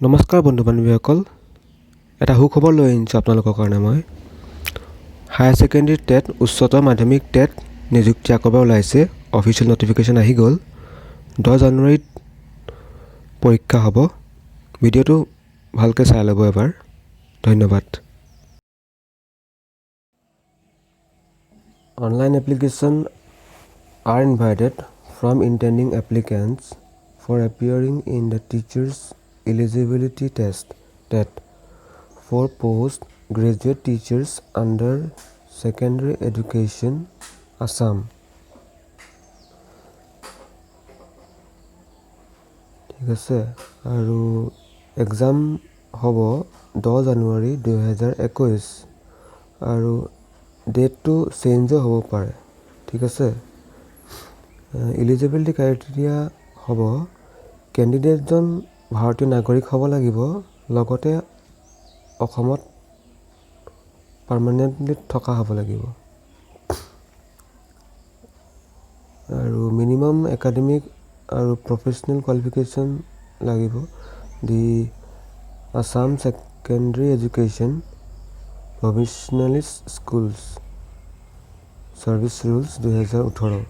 নমস্কাৰ বন্ধু বান্ধৱীসকল, এটা সুখবৰ লৈ আহিছোঁ আপোনালোকৰ কাৰণে। মই হায়াৰ ছেকেণ্ডেৰী টেট, উচ্চতৰ মাধ্যমিক টেট নিযুক্তি আকৌ ওলাইছে। অফিচিয়েল নটিফিকেশ্যন আহি গ'ল। 10 জানুৱাৰীত পৰীক্ষা হ'ব। ভিডিঅ'টো ভালকৈ চাই ল'ব এবাৰ। ধন্যবাদ। Online applications are invited from intending applicants for appearing in the Teachers' Eligibility Test (TET) for post-graduate teachers under Secondary Education, Assam. ঠিক আছে, আৰু এক্সাম হ'ব 10 জানুৱাৰী 2021 আৰু ডেটটো চেঞ্জো হ'ব পাৰে। ঠিক আছে, এলিজিবিলিটি ক্ৰাইটেৰিয়া হ'ব কেণ্ডিডেটজন ভাৰতীয় নাগৰিক হ'ব লাগিব, লগতে অসমত পাৰ্মানেণ্টলি থকা হ'ব লাগিব, আৰু মিনিমাম একাডেমিক আৰু প্ৰফেশ্যনেল কোৱালিফিকেশ্যন লাগিব। The Assam secondary education professionalised schools service rules 2018।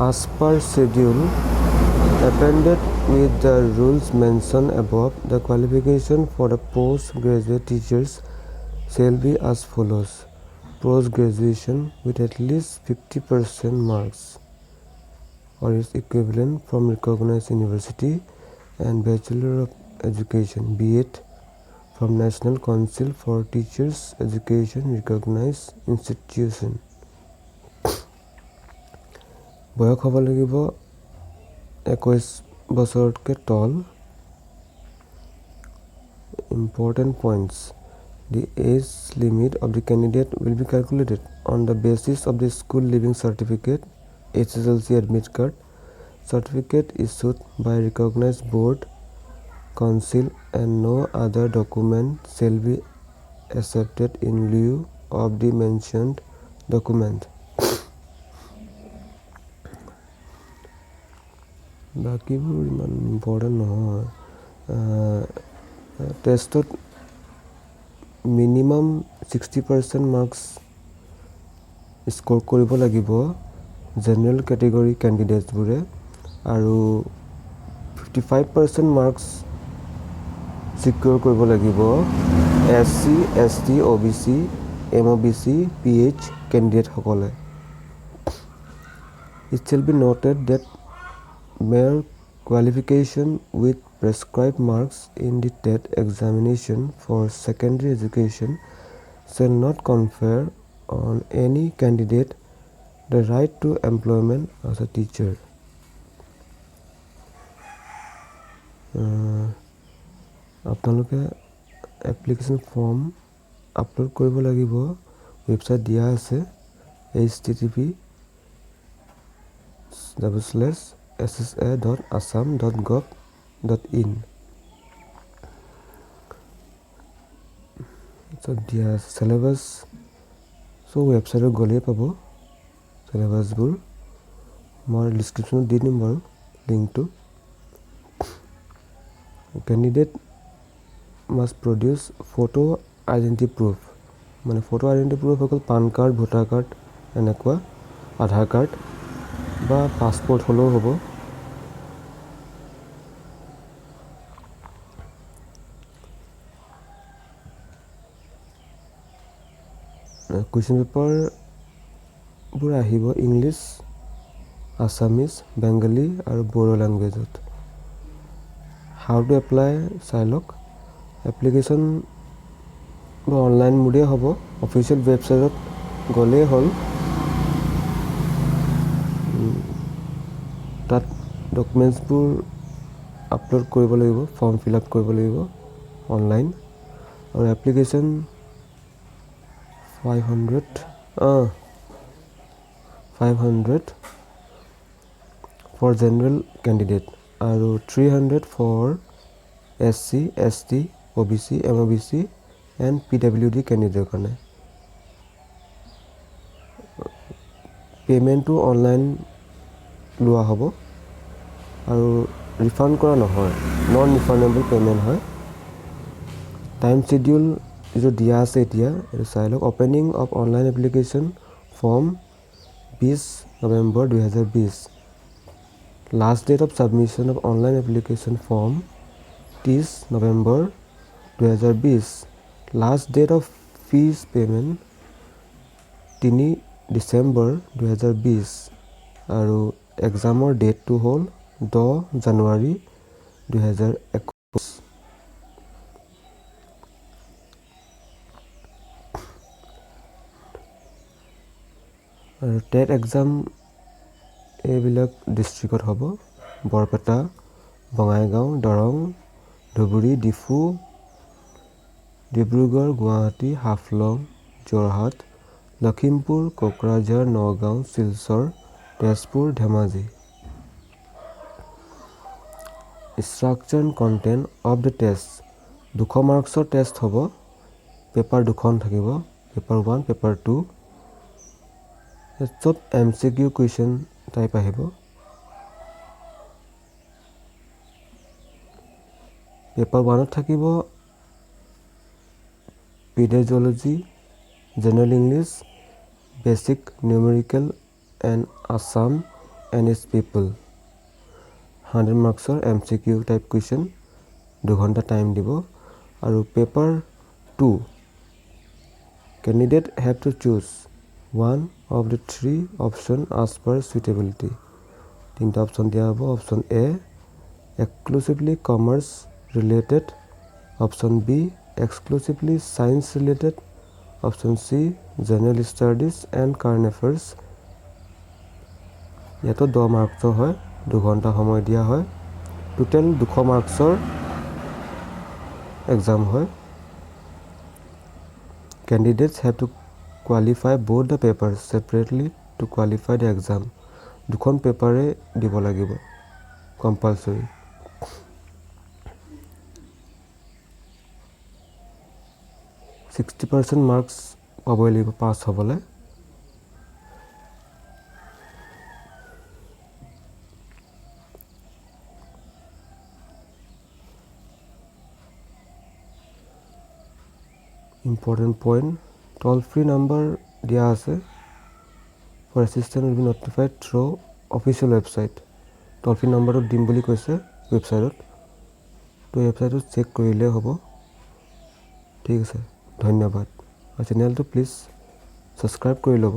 As per schedule appended with the rules mentioned above, the qualification for the postgraduate teachers shall be as follows: post-graduation with at least 50% marks or its equivalent from recognized university, and Bachelor of Education (B.Ed) from National Council for Teachers Education recognized institution. বয়স হ'ব লাগিব 21 বছৰতকৈ তল। Important points: the age limit of the candidate will be calculated on the basis of the school leaving certificate, SSLC admit card, certificate issued by recognized board, council, and no other document shall be accepted in lieu of the mentioned document. বাকীবোৰ ইমান important নহয়। টেষ্টত minimum 60% marks score কৰিব লাগিব general category কেণ্ডিডেটছবোৰে, আৰু 55% marks secure কৰিব লাগিব SC, ST, OBC, MOBC, PH কেণ্ডিডেটসকলে। It shall be noted that mere qualification with prescribed marks in the TET examination for secondary education shall not confer on any candidate the right to employment as a teacher. আপোনালোকে application form upload কৰিব লাগিব। Website দিয়া আছে http://ssa.assam.gov.in। দিয়া আছে syllabus. ৱেবছাইটত গ'লেই পাব চিলেবাছবোৰ। মই ডিছক্ৰিপশ্যনত দি দিম বাৰু লিংকটো। Candidate must produce photo identity proof, মানে ফটো আইডেণ্টি প্ৰুফ হৈ গ'ল পান কাৰ্ড, ভোটাৰ কাৰ্ড, এনেকুৱা আধাৰ কাৰ্ড বা পাছপৰ্ট হ'লেও হ'ব। কুৱেশ্যন পেপাৰবোৰ আহিব ইংলিছ, আছামিজ, বেংগলী আৰু বড়ো লেংগুৱেজত। হাউ টু এপ্লাই চাই লওক। এপ্লিকেশ্যন অনলাইন মোডেই হ'ব। অফিচিয়েল ৱেবছাইটত গ'লেই হ'ল। তাত ডকুমেণ্টছবোৰ আপলোড কৰিব লাগিব, ফৰ্ম ফিল আপ কৰিব লাগিব অনলাইন। আৰু এপ্লিকেশ্যন 500 ফৰ জেনেৰেল কেণ্ডিডেট আৰু 300 for SC, ST, OBC, MOBC and PWD কেণ্ডিডেটৰ কাৰণে। পে'মেণ্টটো অনলাইন লোৱা হ'ব আৰু ৰিফাণ্ড কৰা নহয়, নন ৰিফাণ্ডেবল পে'মেণ্ট হয়। টাইম শিডিউল যিটো দিয়া আছে এতিয়া এইটো চাই লওক। Opening of online application form 20 November 2020। Last date of submission of online application form 30 November 2020। Last date of fees payment 3 December 2020 আৰু এক্সামৰ ডেটটো হ'ল 10 জানুৱাৰী 2021। আৰু টেট এক্সাম এইবিলাক ডিষ্ট্ৰিক্টত হ'ব: Barpeta, Bongaigaon, Darrang, Dhubri, Dibrugarh, Guwahati, Haflong, Jorhat, Lakhimpur, Kokrajhar, Nagaon, Silchar, Tezpur, Dhemaji. Structure and content of the test. 200 মাৰ্কছৰ টেষ্ট হ'ব। পেপাৰ 2খন থাকিব, পেপাৰ 1, পেপাৰ 2। চব MCQ কুৱেশ্যন টাইপ আহিব। পেপাৰ 1ত থাকিব pedagogy, general English, basic numerical and Assam and its people. 100 মাৰ্কছৰ MCQ টাইপ কুৱেশ্যন, 2 ঘণ্টা টাইম দিব। আৰু paper 2, candidate have to choose one of the 3 option as per suitability। 3টা option দিয়া হ'ব। Option A, exclusively commerce related. Option B, exclusively science related. Option C, general studies and current affairs. ইয়াতো 10 মাৰ্কছৰ হয়, 2 ঘণ্টা সময় দিয়া হয়। টোটেল 200 মাৰ্কছৰ এক্সাম হয়। Candidates have to qualify both the papers separately to qualify the exam। 2খন পেপাৰে দিব লাগিব কম্পালচৰি। $60% মাৰ্কছ পাবই লাগিব পাছ হ'বলৈ। Important point, toll free number দিয়া আছে। For assistant will be notified through official website. Toll free নাম্বাৰটো দিম বুলি কৈছে ৱেবছাইটত, তো ৱেবছাইটত চেক কৰিলেই হ'ব। ঠিক আছে, ধন্যবাদ। আৰু চেনেলটো প্লিজ ছাবস্ক্ৰাইব কৰি ল'ব,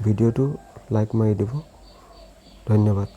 ভিডিঅ'টো লাইক মাৰি দিব। ধন্যবাদ।